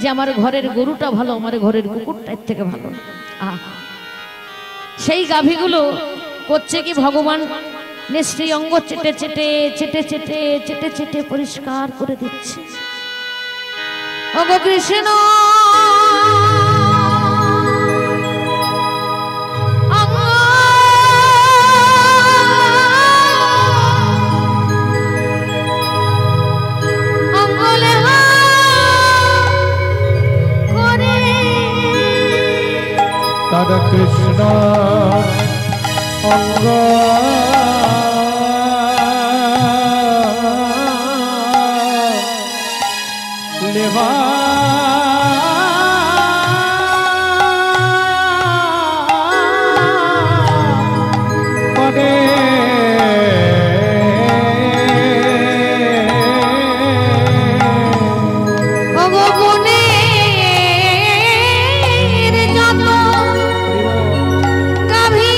যে আমার ঘরের গরুটা ভালো, আমার ঘরের কুকুরটার থেকে ভালো। সেই গাভীগুলো করছে কি, ভগবান নিশ্চয়ই অঙ্গ চেটে চেটে চেটে চেটে চেটে চেটে পরিষ্কার করে দিচ্ছে। ওগো কৃষ্ণ দাদা কৃষ্ণ অঙ্গ লেবা পদে বনে গাভী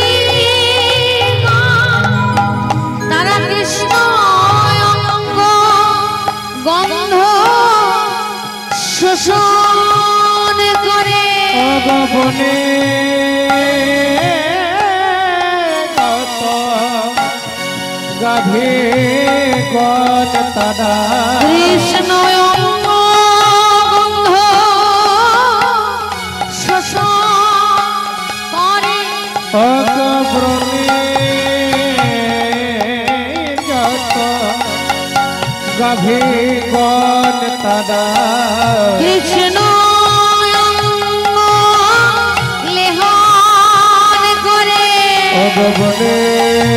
গণ তারা কৃষ্ণ অঙ্গ গন্ধ শোষণ করে অগব্রণে যত গাভী গণ তারা কৃষ্ণ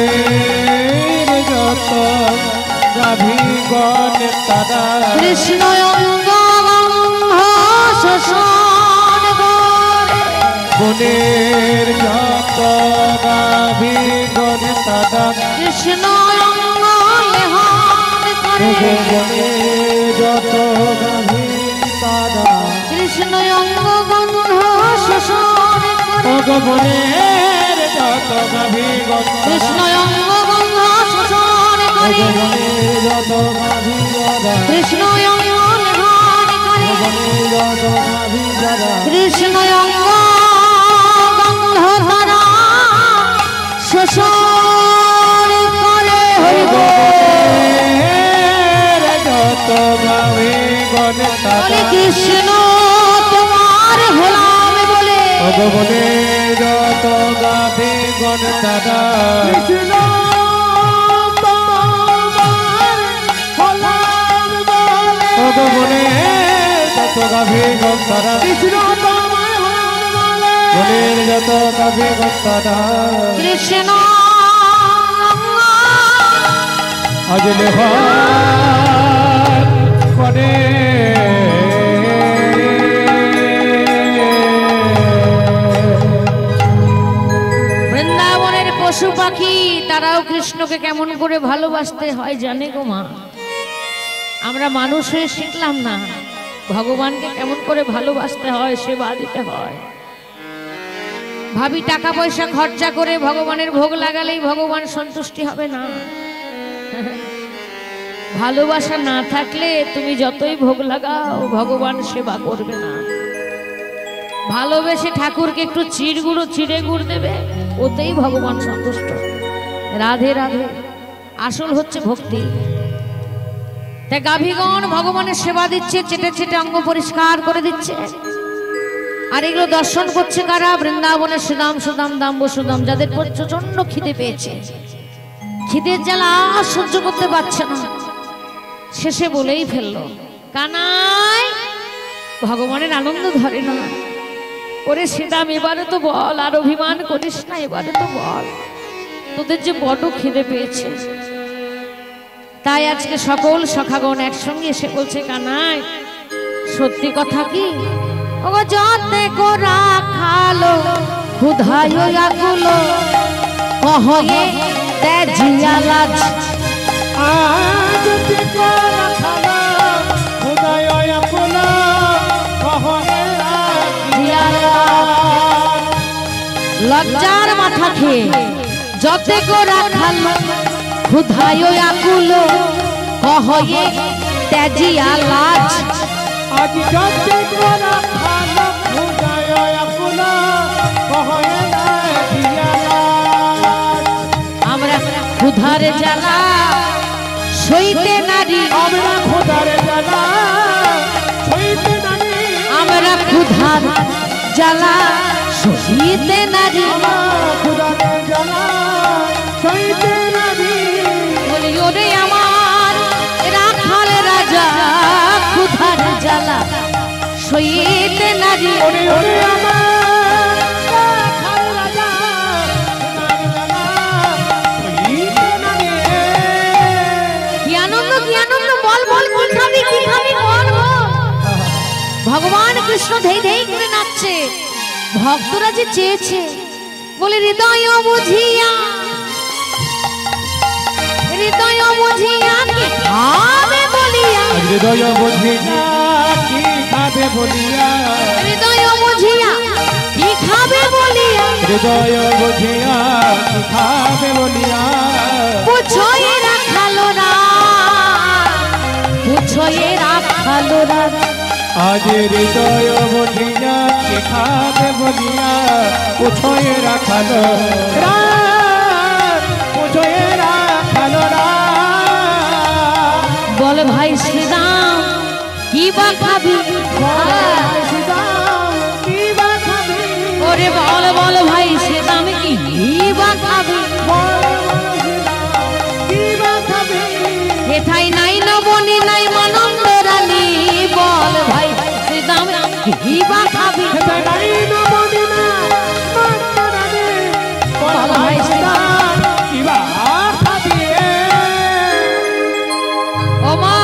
ভগবানের যত গাভীগণ তারা কৃষ্ণ অঙ্গ শোষণ করে বনের যত গাভীগণ তারা কৃষ্ণ অঙ্গ লেহন করে বনের যত গাভী তারা কৃষ্ণ অঙ্গ গন্ধ শোষণ করে ভগবানের যত গাভীগণ কৃষ্ণ অঙ্গ গন্ধ শোষণ করে যত গাভীগণ কৃষ্ণ অঙ্গ লেহন করে যত গাভীগণ কৃষ্ণ অঙ্গ গন্ধ তারা শোষণ করে যত গাভীগণ তারা কৃষ্ণ তোমার হলাম বলে ভগবানের যত গাভীগণ তারা কৃষ্ণ ভগবানের যত গাভীগণ তারা কৃষ্ণ বনের যত গাভীগণ তারা কৃষ্ণ আজলে করে বৃন্দাবনের পশু পাখি তারাও কৃষ্ণকে কেমন করে ভালোবাসতে হয় জানে গো মা। আমরা মানুষ হয়ে শিখলাম না ভগবানকে কেমন করে ভালোবাসতে হয়, সেবা দিতে হয়। ভাবি টাকা পয়সা খরচা করে ভগবানের ভোগ লাগালেই ভগবান সন্তুষ্টি হবে না। ভালোবাসা না থাকলে তুমি যতই ভোগ লাগাও ভগবান সেবা করবে না। ভালোবেসে ঠাকুরকে একটু চিড়ে গুড় দেবে, ওতেই ভগবান সন্তুষ্ট। রাধে রাধে, আসল হচ্ছে ভক্তি। তাই গাভীগণ ভগবানের সেবা দিচ্ছে, চেটে চেটে অঙ্গ পরিষ্কার করে দিচ্ছে। আর এগুলো দর্শন করছে কারা? বৃন্দাবনের সুদাম সুদাম দাম্ব সুদাম, যাদের প্রচন্ড খিদে পেয়েছে, খিদের জ্বালা সহ্য করতে পারছে না, শেষে বলেই ফেললো, কানাই ভগবানের আনন্দ ধরে না। ওরে সুদাম এবারে তো বল, আর অভিমান করিস না, এবারে তো বল, তোদের যে বড় খিদে পেয়েছে। তাই আজকে সকল সখাগণ একসঙ্গে এসে বলছে, কানাই সত্যি কথা কি, ওগো যতে কোরা খালো ক্ষুধায় আকুলো কহয়ে তেজিয়া লাজ। যতে কোরা খালো ক্ষুধায় আকুলো কহয়ে তেজিয়া লাজ। লজ্জার মাথা খেয়ে যতে কোরা খালো ক্ষুধায় আকুলো কহয়ে তেজিয়া লাজ। আজ যত করা খালো খুদায় আপনা কহনে না দিয়ালা আমরা ক্ষুধার জ্বালা সইতে নারী আমরা খুদার জ্বালা সইতে নারী আমরা ক্ষুধার জ্বালা সইতে নারী খুদার জ্বালা সইতে নারী বলি ওরে আমার রাখাল রাজা ক্ষুধার জ্বালা সইতে নারী ওরে ওরে আমার রাখাল রাজা খুদার জ্বালা সইতে নারী কি আনন্দ বল বল কি খাবি বল বল। ভগবান কৃষ্ণ ধেই ধেই করে নাচছে, ভক্তরা যে চেয়েছে বলে হৃদয় বুঝিয়া কি খাবে বলিয়া হৃদয় বুঝিয়া কি খাবে বলিয়া হৃদয় বুঝিয়া কি খাবে বলিয়া হৃদয় বুঝিয়া কি খাবে বলিয়া পুছোয়ে রাখালো না পুছোয়ে রাখালো না আজ হৃদয় বুঝিয়া কি খাবে বলিয়া পুছোয়ে রাখালো পুছোয়ে রাখালো বল ভাই শ্রীরাম কি বা খাবি ওরে বল বল ভাই শ্রীরাম কি বা খাবি এথাই নাই নবনী নাই মানন্দ রানী বল ভাই শ্রীরাম কি বা খাবি বল ভাই শ্রীরাম ও মা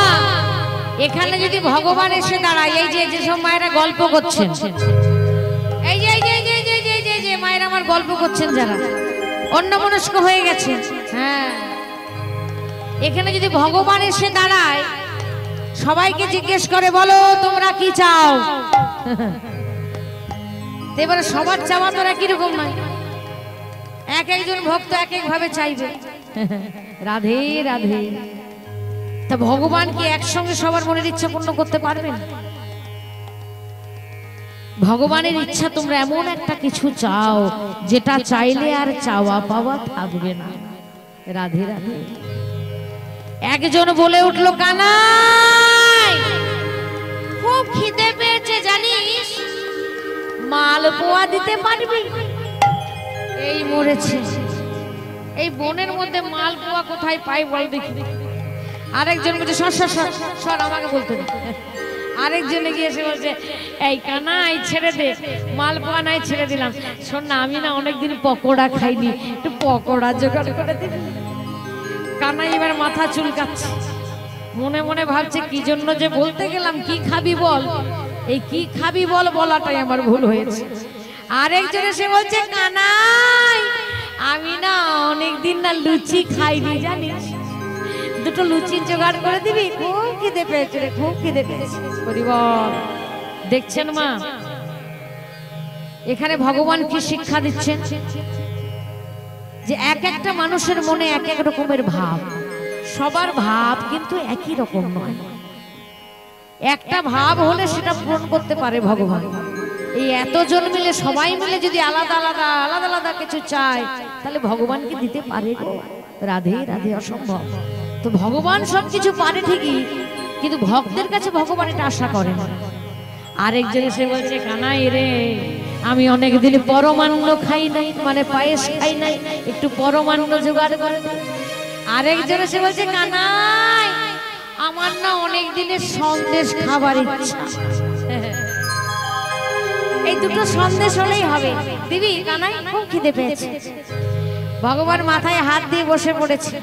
এখানে যদি ভগবান এসে দাঁড়ায় এই যে যেসব মায়েরা গল্প করছেন এই যে মায়েরা আমার গল্প করছেন যারা অন্যমনস্ক হয়ে গেছে, হ্যাঁ এখানে যদি ভগবান এসে দাঁড়ায় সবাইকে জিজ্ঞেস করে বলো তোমরা কি চাও, এবারে সবার চাওয়া তোরা কিরকম নয়, এক একজন ভক্ত এক এক ভাবে চাইবে। রাধে রাধে। তা ভগবান কি একসঙ্গে সবার মনের ইচ্ছা পূর্ণ করতে পারবেন? ভগবানের ইচ্ছা তোমরা এমন একটা কিছু চাও যেটা চাইলে আর চাওয়া পাওয়া থাকবে না। রাধে রাধে। একজন বলে উঠলো কানাই খুব খিদে পেয়েছে জানিস, মালপোয়া দিতে পারবি? এই মরেছে, এই বনের মধ্যে মালপোয়া কোথায় পাই বল দেখি। আরেকজন বলছে সর আমাকে বলতে দে। আরেকজনে গিয়ে এসে বলছে এই কানাই ছেড়ে দে, মালপোয়া নাই ছেড়ে দিলাম। শোন না আমি না অনেকদিন পকোড়া খাইনি, একটু পকোড়া জোগাড় করে দিবি। কানাই এবার মাথা চুলকাচ্ছে, মনে মনে ভাবছে কি জন্য যে বলতে গেলাম কি খাবি বল, এই কি খাবি বল বলাটাই আমার ভুল হয়েছে। আরেকজন এসে বলছে কানাই আমি না অনেকদিন না লুচি খাইনি জানিস, দুটো লুচি জোগাড় করে দিবি? খুব খিদে পেয়েছে রে, খুব খিদে পেয়েছে। পরিবার দেখছেন মা এখানে ভগবান কি শিক্ষা দিচ্ছেন যে এক একটা মানুষের মনে এক এক রকমের ভাব, সবার ভাব কিন্তু একই রকম নয়। একটা ভাব হলে সেটা পূরণ করতে পারে ভগবান। এই এতজন মিলে সবাই মিলে যদি আলাদা আলাদা আলাদা আলাদা কিছু চায় তাহলে ভগবান কি দিতে পারে গো? রাধে রাধে, অসম্ভব। তো ভগবান সবকিছু পারে ঠিকই, কিন্তু ভক্তের কাছে ভগবান এটা আশা করে না। আরেকজন এসে বলছে কানাই রে আমি অনেকদিন পরমান্ন খাই নাই, মানে পায়েস খাই নাই, একটু পরমান্ন জোগাড় করে। আরেকজন এসে বলছে কানাই আমার না অনেক দিনের সন্দেশ খাবার ইচ্ছা। এই দুটো সন্দেশ হলেই হবে, দিবি কানাই? খুব খিদে পেয়েছে। ভগবান মাথায় হাত দিয়ে বসে পড়েছে,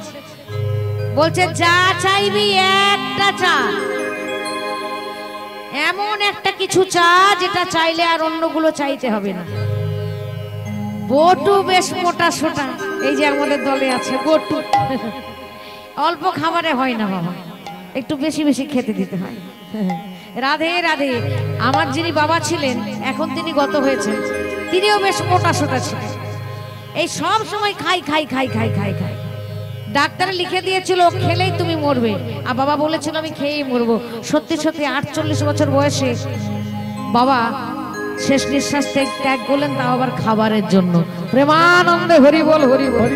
বলছে যা চাইবি একটা চা, এমন একটা কিছু চা যেটা চাইলে আর অন্যগুলো চাইতে হবে না। বটু বেশ মোটা সোটা, এই যে আমাদের দলে আছে বটু, অল্প খাবারে হয় না বাবা, একটু বেশি বেশি খেতে দিতে হয়। রাধে রাধে। আমার যিনি বাবা ছিলেন এখন তিনি গত হয়েছেন, তিনিও বেশ মোটা সোটা ছিলেন। এই সব সময় খাই খাই খাই খাই খাই খাই, ডাক্তারে লিখে দিয়েছিল খেলেই তুমি মরবে, আর বাবা বলেছিল আমি খেয়েই মরবো। সত্যি সত্যি 48 বছর বয়সে বাবা শেষ নিঃশ্বাস ত্যাগ করলেন, তাও আবার খাবারের জন্য। প্রেমানন্দে হরি বল হরি বল।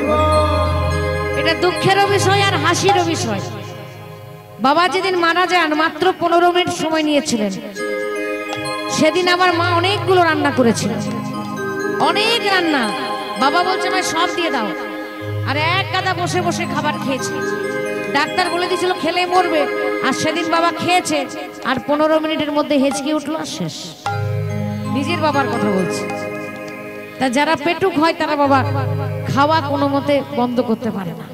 এটা দুঃখেরও বিষয় আর হাসিরও বিষয়। বাবা যেদিন মারা যান মাত্র 15 মিনিট সময় নিয়েছিলেন। সেদিন আমার মা অনেকগুলো রান্না করেছিলেন, অনেক রান্না। বাবা বলছে ভাই সব দিয়ে দাও, আর এক গাদা বসে বসে খাবার খেয়েছে। ডাক্তার বলে দিয়েছিল খেলে মরবে, আর সেদিন বাবা খেয়েছে, আর 15 মিনিটের মধ্যে হেঁচকে উঠলো আর শেষ। নিজের বাবার কথা বলছে। তা যারা পেটুক হয় তারা বাবা খাওয়া কোনো মতে বন্ধ করতে পারে না।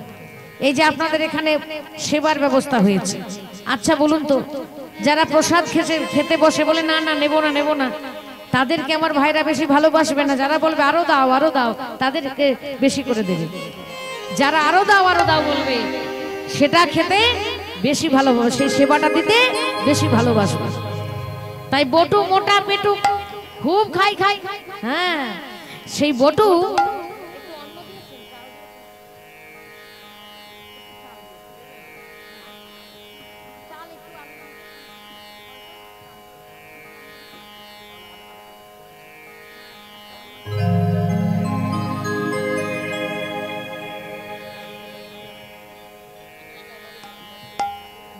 এই যে আপনাদের এখানে সেবার ব্যবস্থা হয়েছে, আচ্ছা বলুন তো, যারা প্রসাদ খেতে বসে বলে না না নেবো না নেবো না, তাদেরকে আমার ভাইরা বেশি ভালোবাসবে না? যারা বলবে আরো দাও তাদেরকে বেশি করে দেবে। যারা আরো দাও বলবে সেটা খেতে বেশি ভালোবাসে, সেই সেবাটা দিতে বেশি ভালোবাসবে। তাই বটু মোটা পেটু খুব খাই, হ্যাঁ সেই বটু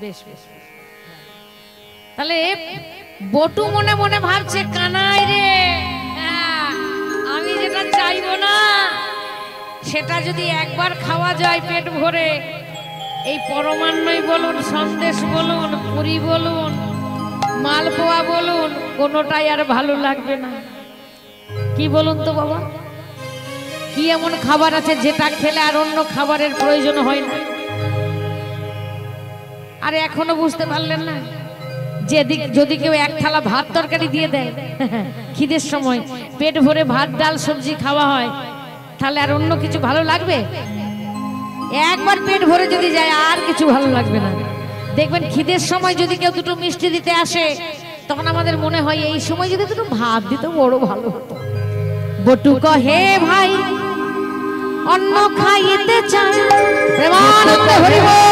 বেশ বেশ। তাহলে বটু মনে মনে ভাবছে কানাই রে, আমি যেটা চাইবো না সেটা যদি একবার খাওয়া যায় পেট ভরে, এই পরমান্নই বলুন, সন্দেশ বলুন, পুরি বলুন, মালপোয়া বলুন, কোনোটাই আর ভালো লাগবে না। কি বলুন তো বাবা, কি এমন খাবার আছে যেটা খেলে আর অন্য খাবারের প্রয়োজন হয় না? আরে এখনো বুঝতে পারলেন না? যদি কেউ এক থালা ভাত তরকারি দিয়ে দেয় খিদের সময়, পেট ভরে ভাত ডাল সবজি খাওয়া হয়, তাহলে আর অন্য কিছু ভালো লাগবে? একবার পেট ভরে যদি যায় আর কিছু ভালো লাগবে না। দেখবেন খিদের সময় যদি কেউ দুটো মিষ্টি দিতে আসে, তখন আমাদের মনে হয় এই সময় যদি দুটো ভাত দিত বড় ভালো হতো। বটু কহে ভাই অন্ন খাইতে চায়, প্রেমানন্দ হরি বল।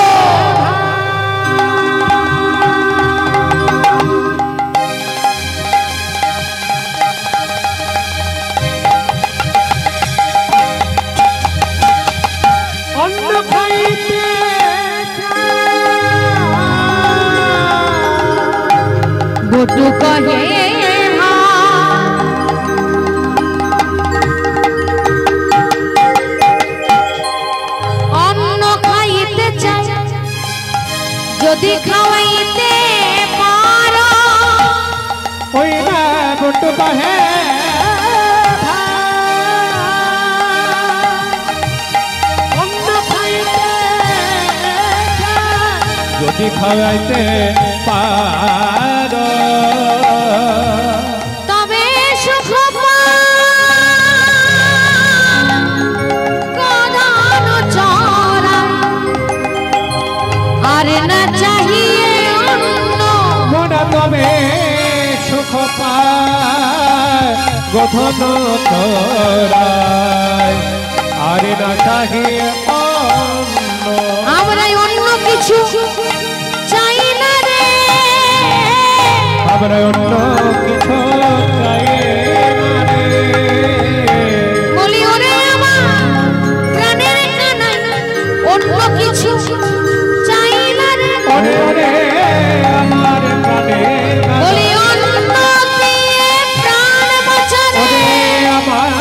বটু কহে অন্ন খাইতে চাই, যদি খাওয়াইতে পারো, ওই না বটু কহে অন্ন খাইতে যদি খাওয়াইতে পারো, তবে সুখ কদান চরা, আর না চাহিয়ে অন্য মনে তবে সুখ পায় গঠন তোরায়, আর না চাহিয়ে অন্য। আমরা অন্য কিছু চাই না রে, আমরা অন্য কিছু চাই না রে। বলি ওরে আমার প্রাণের কানাই, অন্য কিছু চাই না রে। ওরে ওরে আমার প্রাণের কানাই, বলি অন্য দিয়ে প্রাণ বাঁচারে, ওরে আমার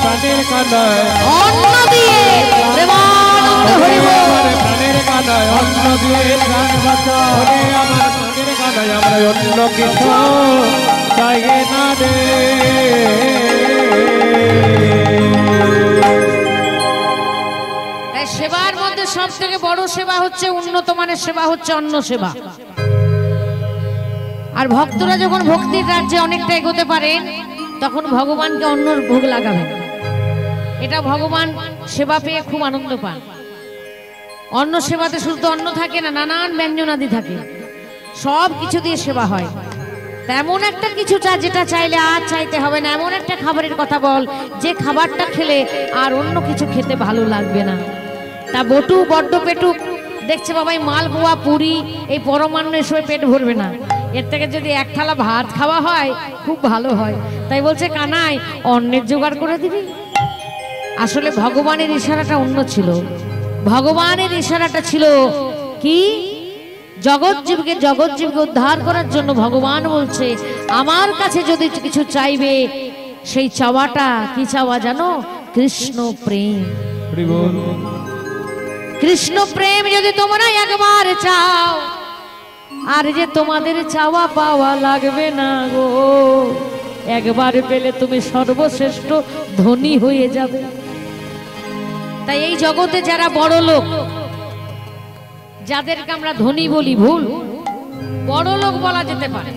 প্রাণের কানাই, অন্য দিয়ে প্রেমানন্দ হরি বল। আমার প্রাণের কানাই, অন্য দিয়ে প্রাণ বাঁচা। ওরে আমার প্রাণের কানাই, আমরা অন্য কিছু চাই না রে। তাই সেবার মধ্যে সব থেকে বড় সেবা হচ্ছে, উন্নত মানের সেবা হচ্ছে অন্ন সেবা। আর ভক্তরা যখন ভক্তির রাজ্যে অনেকটা এগোতে পারেন, তখন ভগবানকে অন্নর ভোগ লাগাবেন। এটা ভগবান সেবা পেয়ে খুব আনন্দ পান। অন্ন সেবাতে শুধু অন্ন থাকে না, নানান ব্যঞ্জনাদি থাকে, সব কিছু দিয়ে সেবা হয়। তেমন একটা কিছু যেটা চাইলে আর চাইতে হবে না, এমন একটা খাবারের কথা বল যে খাবারটা খেলে আর অন্য কিছু খেতে ভালো লাগবে না। তা বটু বড্ড পেটুক, দেখছে বাবাই মালপোয়া পুরি এই পরমান্ন এসবে পেট ভরবে না, এর থেকে যদি এক থালা ভাত খাওয়া হয় খুব ভালো হয়। তাই বলছে কানাই অন্নের জোগাড় করে দিবি। আসলে ভগবানের ইশারাটা অন্য ছিল। ভগবানের ইশারাটা ছিল কি, জগৎজীবকে উদ্ধার করার জন্য ভগবান বলছে আমার কাছে যদি কিছু চাইবে, সেই চাওয়াটা কি চাওয়া জানো? কৃষ্ণ প্রেম। কৃষ্ণ প্রেম যদি তোমরা একবার চাও, আর যে তোমাদের চাওয়া পাওয়া লাগবে না গো, একবার পেলে তুমি সর্বশ্রেষ্ঠ ধনী হয়ে যাবে। তাই এই জগতে যারা বড় লোক, যাদেরকে আমরা ধনী বলি ভুল, বড় লোক বলা যেতে পারে,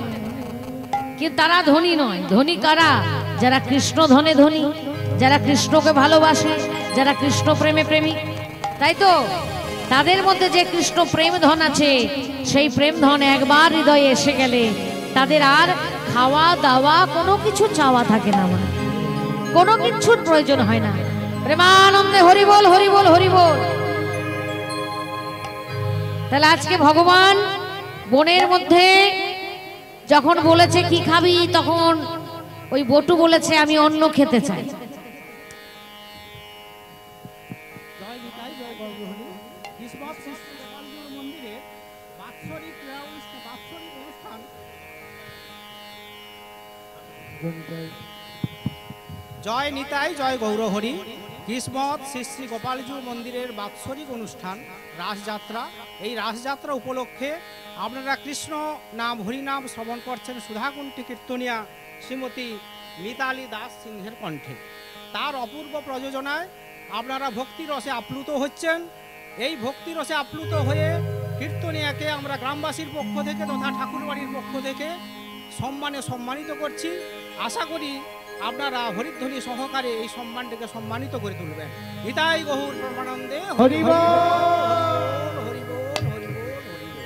কিন্তু তারা ধনী নয়। ধনী কারা? যারা কৃষ্ণ ধনে ধনী, যারা কৃষ্ণকে ভালোবাসে, যারা কৃষ্ণ প্রেমে প্রেমী। তাই তো তাদের মধ্যে যে কৃষ্ণ প্রেম ধন আছে, সেই প্রেম ধন একবার হৃদয়ে এসে গেলে তাদের আর খাওয়া দাওয়া কোনো কিছু চাওয়া থাকে না, মানে কোনো কিছুর প্রয়োজন হয় না। প্রেমানন্দে হরি বল, হরি বল, হরি বল। তাহলে আজকে ভগবান বনের মধ্যে যখন বলেছে কি খাবি, তখন ওই বটু বলেছে আমি অন্ন খেতে চাই। জয় নিতাই, জয় গৌরহরি। কিসমত শ্রী শ্রী গোপালজীর মন্দিরের বাৎসরিক অনুষ্ঠান রাসযাত্রা। এই রাসযাত্রা উপলক্ষে আপনারা কৃষ্ণ নাম হরিনাম শ্রবণ করছেন সুধাকুণ্ঠী কীর্তনিয়া শ্রীমতী মিতালি দাস সিংহের কণ্ঠে। তার অপূর্ব প্রযোজনায় আপনারা ভক্তি রসে আপ্লুত হচ্ছেন। এই ভক্তি রসে আপ্লুত হয়ে কীর্তনিয়াকে আমরা গ্রামবাসীর পক্ষ থেকে তথা ঠাকুরবাড়ির পক্ষ থেকে সম্মানিত করছি। আশা করি আপনারা হরিধ্বনি সহকারে এই সম্মানটিকে সম্মানিত করে তুলবেন। নিতাই গৌর প্রেমানন্দে হরি বল, হরি বল, হরি বল, হরি বল।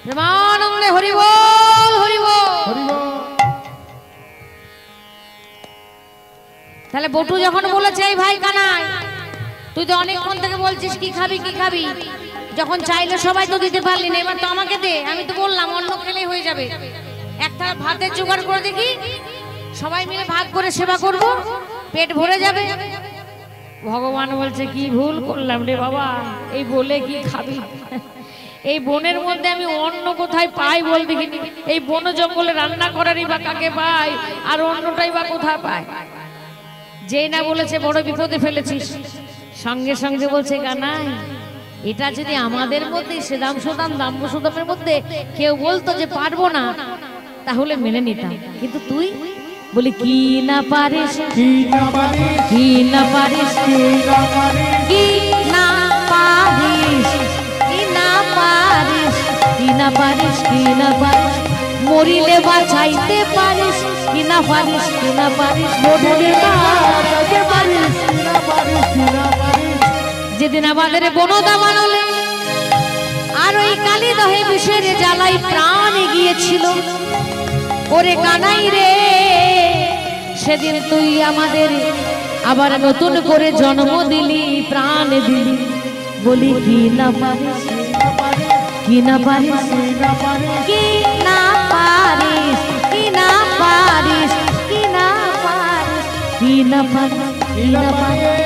প্রেমানন্দে হরি বল, হরি বল। তাহলে বটু যখন বলেছে এই ভাই কানাই, তুই তো অনেকক্ষণ থেকে বলছিস কি খাবি কি খাবি, যখন চাইলে সবাই তো দিতে পারলি না, এবার তো আমাকে দে। আমি তো বললাম অন্য খেলেই হয়ে যাবে, একটা ভাতের জোগাড় করে দেখি, সবাই মিলে ভাগ করে সেবা করব, পেট ভরে যাবে। ভগবান বলছে কি ভুল করলাম রে বাবা, এই বলে কি খাবি? এই বনের মধ্যে আমি অন্য কোথায় পাই বল দেখিনি? এই বন জঙ্গলে রান্না করারই বা কাকে পাই, আর অন্যটাই বা কোথায় পাই? যেই না বলেছে বড় বিপদে ফেলেছিস, সঙ্গে সঙ্গে বলছে কানাই এটা যদি আমাদের মধ্যে সেদাম সুদাম দাম্ব সুদামের মধ্যে কেউ বলতো যে পারবো না, তাহলে মেনে নিতাম, কিন্তু তুই বলি কি না পারিস, কি না পারিস, কি না পারিস, কি না পারিস, কি না পারিস, কি না পারিস, কি না পারিস, মরিলে বাঁচাইতে পারিস, কি না পারিস, কি না পারিস, মরিলে বাঁচাইতে পারিস, কি না পারিস, কি না পারিস। যেদিন আমাদের বনদা বানালে আর ওই কালী দহে বিষের জ্বালাই প্রাণ গিয়েছিল, ওরে কানাই রে, সেদিন তুই আমাদের আবার নতুন করে জন্ম দিলি, প্রাণ দিলি, বলি কি না পারিস, কি না পারিস, কি না পারিস, কি না পারিস, কি না পারিস, কি না পারিস, কি না পারিস।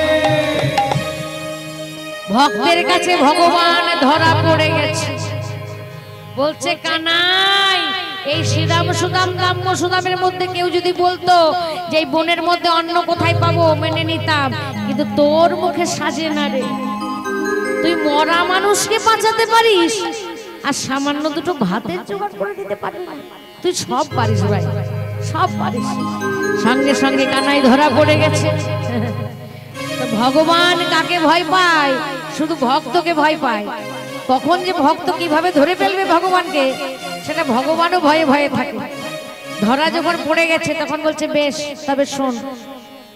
ভক্তের কাছে ভগবান ধরা পড়ে গেছে, বলছে কানাই এই শ্রীরাম সুদাম দাম্য সুদামের মধ্যে কেউ যদি বলতো যে এই বনের মধ্যে অন্ন কোথায় পাবো, মেনে নিতাম, কিন্তু তোর মুখে সাজে না রে। তুই মরা মানুষকে বাঁচাতে পারিস আর সামান্য দুটো ভাতের জোগাড় করে দিতে পারিস, তুই সব পারিস ভাই, সব পারিস। সঙ্গে সঙ্গে কানাই ধরা পড়ে গেছে। ভগবান কাকে ভয় পায়? শুধু ভক্তকে ভয় পায়। কখন যে ভক্ত কিভাবে ধরে ফেলবে ভগবানকে, সেটা ভগবানও ভয়ে ভয়ে থাকে। ধরা যখন পড়ে গেছে তখন বলছে বেশ, তবে শোন,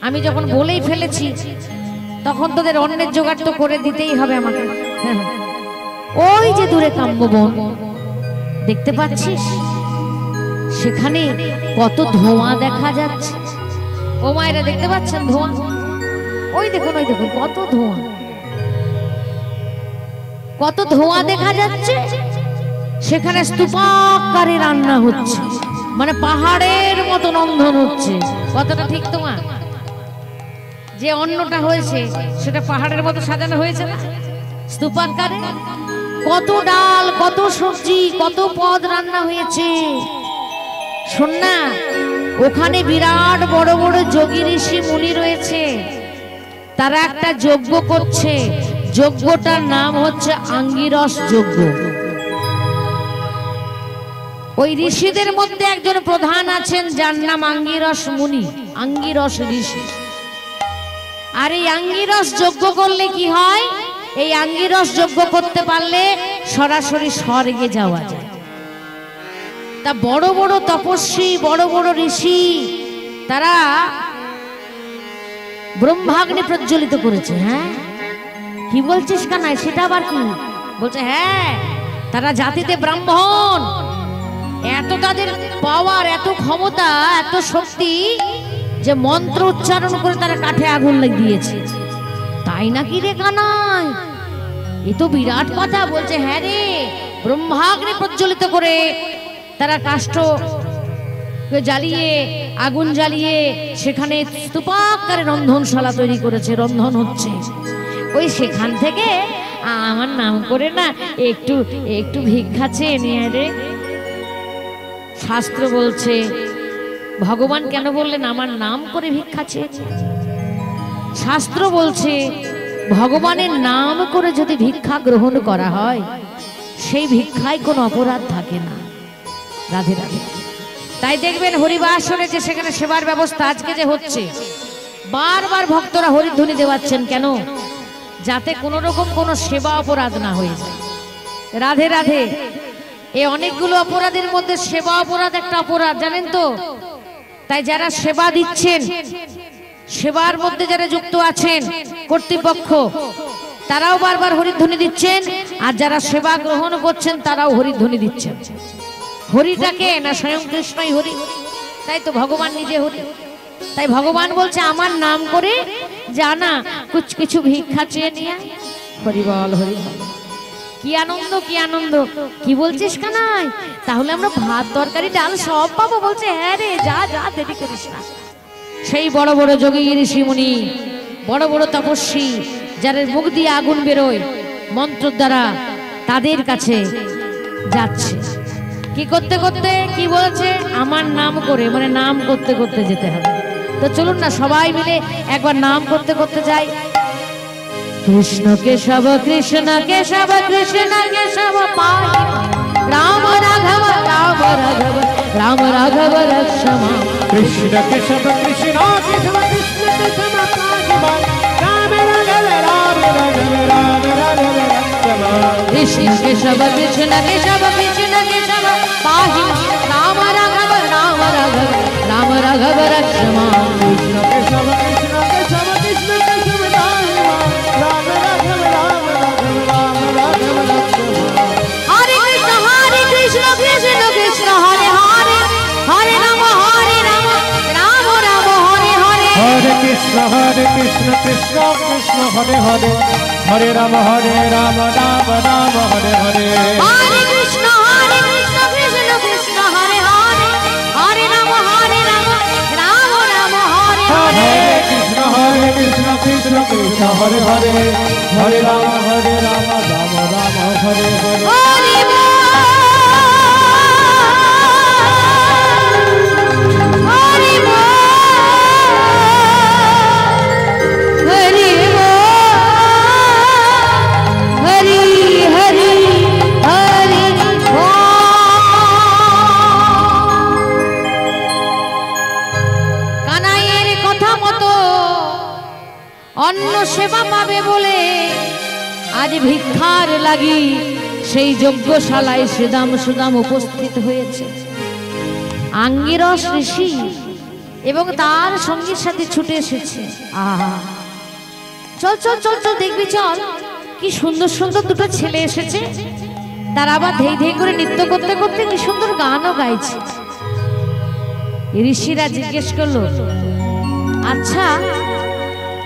আমি যখন বলেই ফেলেছি তখন তোদের অন্যের জোগাড় তো করে দিতেই হবে আমাকে। হ্যাঁ, ওই যে দূরে কাম্যবন দেখতে পাচ্ছিস, সেখানে কত ধোঁয়া দেখা যাচ্ছে। ও মায়েরা দেখতে পাচ্ছেন ধোঁয়া? ওই দেখুন, ওই দেখুন কত ধোঁয়া, কত ধোঁয়া দেখা যাচ্ছে। সেখানে স্তূপাকারে রান্না হচ্ছে, মানে পাহাড়ের মতো রন্ধন হচ্ছে। কতটা ঠিক তোমার? যে অন্নটা হয়েছে সেটা পাহাড়ের মতো সাজানো হয়েছে না, স্তূপাকারে। কত ডাল, কত সবজি, কত পদ রান্না হয়েছে। শোন না, ওখানে বিরাট বড় বড় যোগী ঋষি মুনি রয়েছে, তারা একটা যজ্ঞ করছে। যজ্ঞটার নাম হচ্ছে আঙ্গিরস যজ্ঞ। ওই ঋষিদের মধ্যে একজন প্রধান আছেন যার নাম আঙ্গিরস মুনি, আঙ্গিরস ঋষি। আর এই আঙ্গিরস যজ্ঞ করলে কি হয়? এই আঙ্গিরস যজ্ঞ করতে পারলে সরাসরি স্বর্গে যাওয়া যায়। তা বড় বড় তপস্বী, বড় বড় ঋষি, তারা ব্রহ্মাগ্নি প্রজ্বলিত করেছে। হ্যাঁ, কি বলছিস কানাই? সেটা আবার কি বলছে? হ্যাঁ, তারা জাতিতে ব্রাহ্মণ, এত তাদের পাওয়ার, এত ক্ষমতা, এত শক্তি যে মন্ত্র উচ্চারণ করে তারা কাঠে আগুন লাগিয়েছে। তাই নাকি রে কানাই? এ তো বিরাট কথা। বলছে হ্যাঁ রে, ব্রহ্মাগ্নি প্রজ্বলিত করে তারা কাষ্ঠ জ্বালিয়ে, আগুন জ্বালিয়ে সেখানে স্তূপাকারে রন্ধনশালা তৈরি করেছে, রন্ধন হচ্ছে। ওই সেখান থেকে আমার নাম করে না একটু একটু ভিক্ষা চেয়ে নিয়ে রে। শাস্ত্র বলছে, ভগবান কেন বললেন আমার নাম করে ভিক্ষা চেয়ে? শাস্ত্র বলছে ভগবানের নাম করে যদি ভিক্ষা গ্রহণ করা হয় সেই ভিক্ষায় কোনো অপরাধ থাকে না। রাধে রাধে। তাই দেখবেন হরিবাসরে যে সেখানে সেবার ব্যবস্থা আজকে যে হচ্ছে, বারবার ভক্তরা হরিধ্বনি দেওয়াচ্ছেন। কেন? যাতে কোনো রকম কোনো সেবা অপরাধ না হয়ে যায়। রাধে রাধে। এই অনেকগুলো অপরাধের মধ্যে সেবা অপরাধ একটা অপরাধ, জানেন তো? তাই যারা সেবা দিচ্ছেন, সেবার মধ্যে যারা যুক্ত আছেন কর্তৃপক্ষ, তারাও বারবার হরিধ্বনি দিচ্ছেন, আর যারা সেবা গ্রহণ করছেন তারাও হরিধ্বনি দিচ্ছেন। হরিটাকে না স্বয়ং কৃষ্ণই হরি, তাই তো ভগবান নিজে হরি। তাই ভগবান বলছে আমার নাম করে জানা কিছু ভিক্ষা চেয়ে নিয়ে। হরিবল হরিবল। কি আনন্দ, কি আনন্দ! কি বলছিস কানাই? তাহলে আমরা ভাত তরকারি ডাল সব পাবো? বলছে হ্যাঁ রে, যা যা, দেরি করিস না। সেই বড় বড় যোগী ঋষি মুনি, বড় বড় তপস্বী, যাদের মুখ দিয়ে আগুন বেরোয় মন্ত্র দ্বারা, তাদের কাছে যাচ্ছে। কি করতে করতে? কি বলছে? আমার নাম করে, মানে নাম করতে করতে যেতে হবে। তো চলুন না সবাই মিলে একবার নাম করতে করতে যাই। কৃষ্ণ কেশব, কৃষ্ণ কেশব, কৃষ্ণ কেশব পাহি, রাম রাঘব, রাম রাঘব, রাম রাঘব রক্ষমা। কৃষ্ণ কেশব, কৃষ্ণ কেশব, কৃষ্ণ কেশব পাহি, রাম রাঘব, রাম রাঘব, রাম রাঘব রক্ষমা। কৃষ্ণ কেশব, কৃষ্ণ কেশব, কৃষ্ণ কেশব পাহি, রাম রাঘব, রাম রাঘব, রাম রাঘব রক্ষমা। কৃষ্ণ কেশব, কৃষ্ণ কেশব, কৃষ্ণ কেশব পাহি, রাম রাঘব, রাম রাঘব, রাম রাঘব রক্ষমা। হরে কৃষ্ণ কৃষ্ণ কৃষ্ণ হরে হরে, হরে রাম রাম রাম হরে হরে। হরে কৃষ্ণ কৃষ্ণ কৃষ্ণ হরে হরে, হরে রাম রাম রাম হরে হরে। হরে কৃষ্ণ কৃষ্ণ কৃষ্ণ হরে হরে, হরে রাম রাম রাম হরে হরে। হরে কৃষ্ণ কৃষ্ণ কৃষ্ণ হরে হরে, হরে রাম রাম রাম হরে হরে। হরি বল, হরি বল, হরি বল, হরি হরি হরি বল। কানাইয়ের কথা মতো অন্ন সেবা পাবে বলে আজ ভিক্ষার লাগি সেই যজ্ঞশালায় সুদাম উপস্থিত হয়েছে। আঙ্গিরস ঋষি এবং তার সঙ্গীর সাথে ছুটে এসেছে। আহা, চল চল চল চল, দেখবি চল, কি সুন্দর সুন্দর দুটো ছেলে এসেছে। তারা আবার ধেই ধেই করে নৃত্য করতে করতে কি সুন্দর গানও গাইছে। ঋষিরা জিজ্ঞেস করলো, আচ্ছা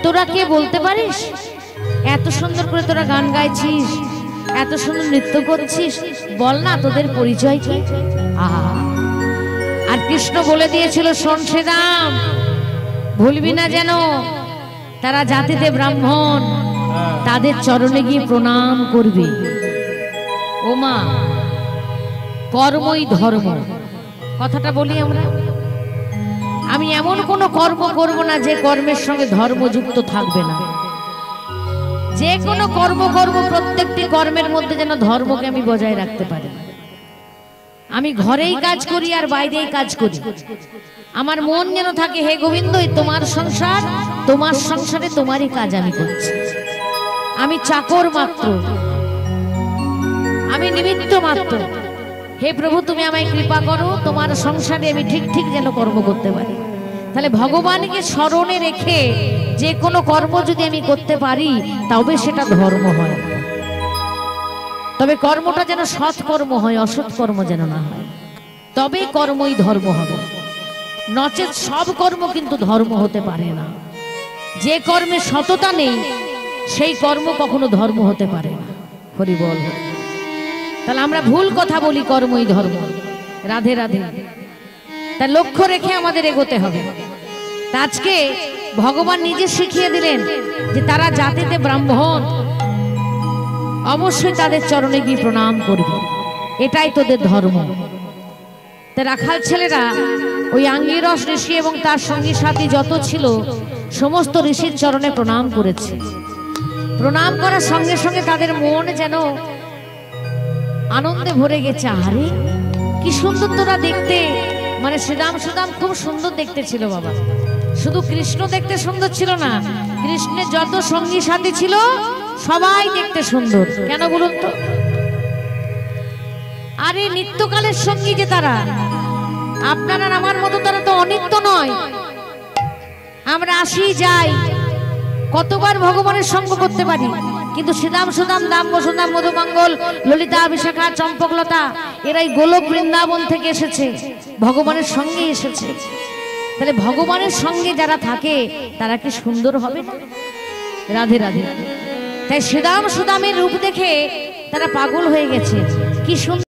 তোরা কে বলতে পারিস? এত সুন্দর করে তোরা গান গাইছিস, এত সুন্দর নৃত্য করছিস, বল না তোদের পরিচয় কি? আহা, আর কৃষ্ণ বলে দিয়েছিল, শোন শ্রীরাম, ভুলবি না যেন তারা জাতিতে ব্রাহ্মণ, তাদের চরণে গিয়ে প্রণাম করবি। ও মা, কর্মই ধর্ম, কথাটা বলি আমরা। আমি এমন কোনো কর্ম করব না যে কর্মের সঙ্গে ধর্ম যুক্ত থাকবে না। যে কোনো কর্ম করব, প্রত্যেকটি কর্মের মধ্যে যেন ধর্মকে আমি বজায় রাখতে পারি। আমি ঘরেই কাজ করি আর বাইরেই কাজ করি, আমার মন যেন থাকে, হে গোবিন্দ, তোমার সংসার, তোমার সংসারে তোমারই কাজ আমি করছি। আমি চাকর মাত্র, আমি নিমিত্ত মাত্র। হে প্রভু, তুমি আমায় কৃপা করো, তোমার সংসারে আমি ঠিক ঠিক যেন কর্ম করতে পারি। তাহলে ভগবানকে স্মরণে রেখে যে কোনো কর্ম যদি আমি করতে পারি, তবে সেটা ধর্ম হয়। তবে কর্মটা যেন সৎ কর্ম হয়, অসৎ কর্ম যেন না হয়, তবেই কর্মই ধর্ম হবে। নচেত সব কর্ম কিন্তু ধর্ম হতে পারে না। যে কর্মে সততা নেই, সেই কর্ম কখনো ধর্ম হতে পারে না। হরি বল। তাহলে আমরা ভুল কথা বলি, কর্মই ধর্ম। রাধে রাধে। তা লক্ষ্য রেখে আমাদের এগোতে হবে। আজকে ভগবান নিজে শিখিয়ে দিলেন যে তারা জাতিতে ব্রাহ্মণ, অবশ্যই তাদের চরণে গিয়ে প্রণাম করবে, এটাই তোদের ধর্ম। তা রাখাল ছেলেরা ওই আঙ্গিরস ঋষি এবং তার সঙ্গী সাথী যত ছিল, সমস্ত ঋষির চরণে প্রণাম করেছে। প্রণাম করার সঙ্গে সঙ্গে তাদের মন যেন আনন্দে ভরে গেছে। আরে কি সুন্দর তোরা দেখতে, মানে শ্রীরাম সুদাম খুব সুন্দর দেখতে ছিল বাবা। শুধু কৃষ্ণ দেখতে সুন্দর ছিল না, কৃষ্ণের যত সঙ্গী সাথী ছিল সবাই দেখতে সুন্দর। কেন বলুন তো? আরে নিত্যকালের সঙ্গী যে তারা, আপনার আর আমার মতো তারা তো অনিত্য নয়। আমরা আসি যাই, কতবার ভগবানের সঙ্গ করতে পারি, কিন্তু শ্রীরাম সুদাম, দাম বসুদাম, মধুমঙ্গল, ললিতা, বিশাখা, চম্পকলতা, এরাই গোলক বৃন্দাবন থেকে এসেছে, ভগবানের সঙ্গে এসেছে। তাহলে ভগবানের সঙ্গে যারা থাকে তারা কি সুন্দর হবে না? রাধে রাধে। তাই শ্রীরাম সুদামের রূপ দেখে তারা পাগল হয়ে গেছে। কি সুন্দর